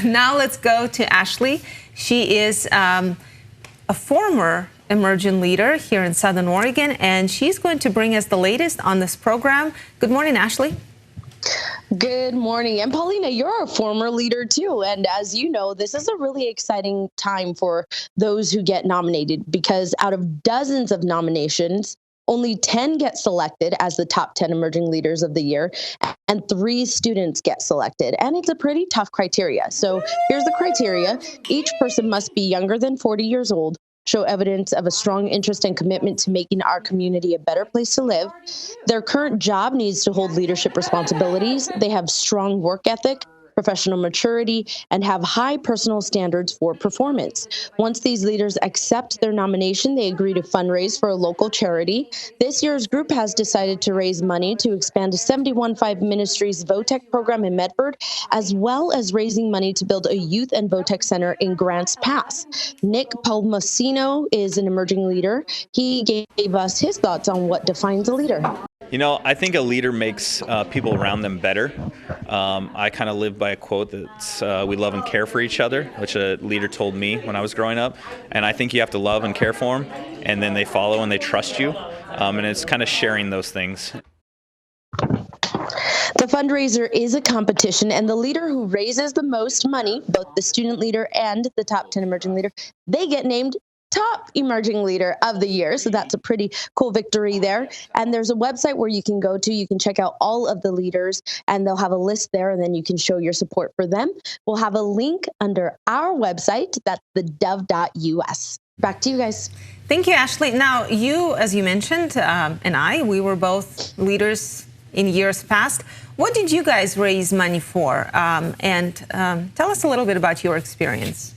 Now let's go to Ashley. She is a former emerging leader here in Southern Oregon, and she's going to bring us the latest on this program. Good morning, Ashley. Good morning. And Paulina, you're a former leader too. And as you know, this is a really exciting time for those who get nominated, because out of dozens of nominations, only 10 get selected as the top 10 emerging leaders of the year, and 3 students get selected. And it's a pretty tough criteria. So here's the criteria. Each person must be younger than 40 years old, show evidence of a strong interest and commitment to making our community a better place to live. Their current job needs to hold leadership responsibilities. They have strong work ethic, professional maturity, and have high personal standards for performance. Once these leaders accept their nomination, they agree to fundraise for a local charity. This year's group has decided to raise money to expand 71.5 Ministries VOTEC program in Medford, as well as raising money to build a youth and VOTEC center in Grants Pass. Nick Palmasino is an emerging leader. He gave us his thoughts on what defines a leader. You know, I think a leader makes people around them better. I kind of live by a quote that's we love and care for each other, which a leader told me when I was growing up. And I think you have to love and care for them, and then they follow and they trust you. And it's kind of sharing those things. The fundraiser is a competition, and the leader who raises the most money, both the student leader and the top 10 emerging leader, they get named top emerging leader of the year. So that's a pretty cool victory there. And there's a website where you can go to, you can check out all of the leaders, and they'll have a list there, and then you can show your support for them. We'll have a link under our website. That's theDove.us. Back to you guys. Thank you, Ashley. Now, you, as you mentioned, and we were both leaders in years past. What did you guys raise money for? And tell us a little bit about your experience.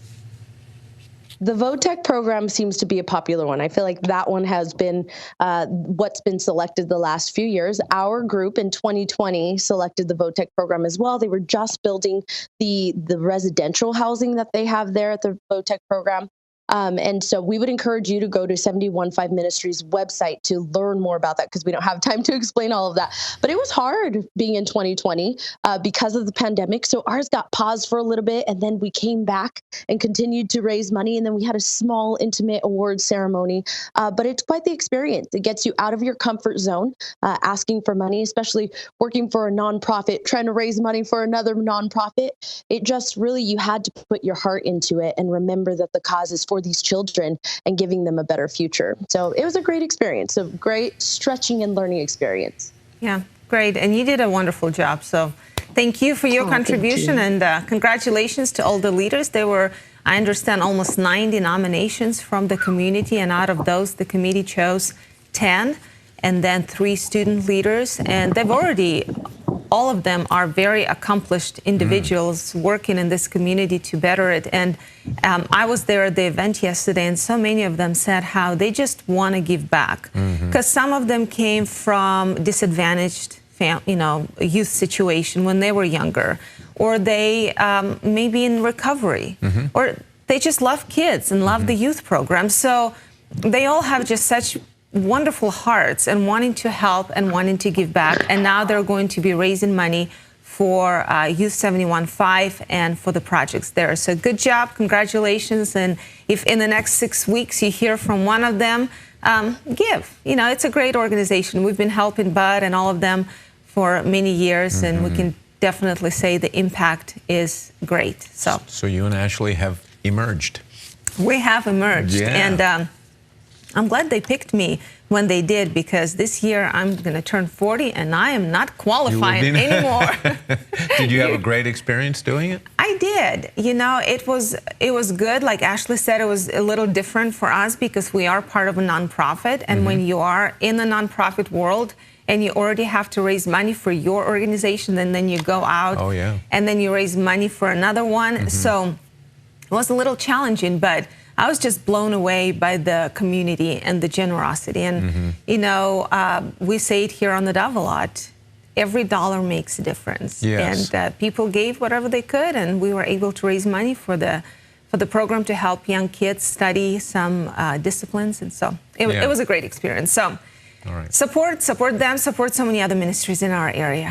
The VOTEC program seems to be a popular one. I feel like that one has been what's been selected the last few years. Our group in 2020 selected the VOTEC program as well. They were just building the residential housing that they have there at the VOTEC program. And so we would encourage you to go to 71.5 Ministries website to learn more about that, because we don't have time to explain all of that. But it was hard being in 2020 because of the pandemic. So ours got paused for a little bit, and then we came back and continued to raise money. And then we had a small, intimate award ceremony. But it's quite the experience. It gets you out of your comfort zone, asking for money, especially working for a nonprofit, trying to raise money for another nonprofit. It just really, you had to put your heart into it and remember that the cause is for these children and giving them a better future. So it was a great experience, a great stretching and learning experience. Yeah, great. And you did a wonderful job. So thank you for your contribution, and congratulations to all the leaders. There were, I understand, almost 90 nominations from the community, and out of those, the committee chose 10, and then 3 student leaders. And they've already, all of them are very accomplished individuals working in this community to better it. And I was there at the event yesterday, and so many of them said how they just want to give back, because some of them came from disadvantaged youth situation when they were younger, or they may be in recovery, or they just love kids and love the youth program. So they all have just such wonderful hearts and wanting to help and wanting to give back. And now they're going to be raising money for Youth 71.5 and for the projects there. So good job, congratulations. And if in the next 6 weeks you hear from one of them, give. You know, it's a great organization. We've been helping Bud and all of them for many years, and we can definitely say the impact is great. So you and Ashley have emerged. We have emerged. Yeah. And I'm glad they picked me when they did, because this year I'm going to turn 40 and I am not qualifying anymore. Did you have a great experience doing it? I did. You know, it was good. Like Ashley said, it was a little different for us because we are part of a nonprofit. And when you are in the nonprofit world and you already have to raise money for your organization, and then you go out and then you raise money for another one. So it was a little challenging, but I was just blown away by the community and the generosity. And, you know, we say it here on the Dove a lot. Every dollar makes a difference. Yes. And people gave whatever they could, and we were able to raise money for the program to help young kids study some disciplines. And so it was a great experience. So support them, support so many other ministries in our area.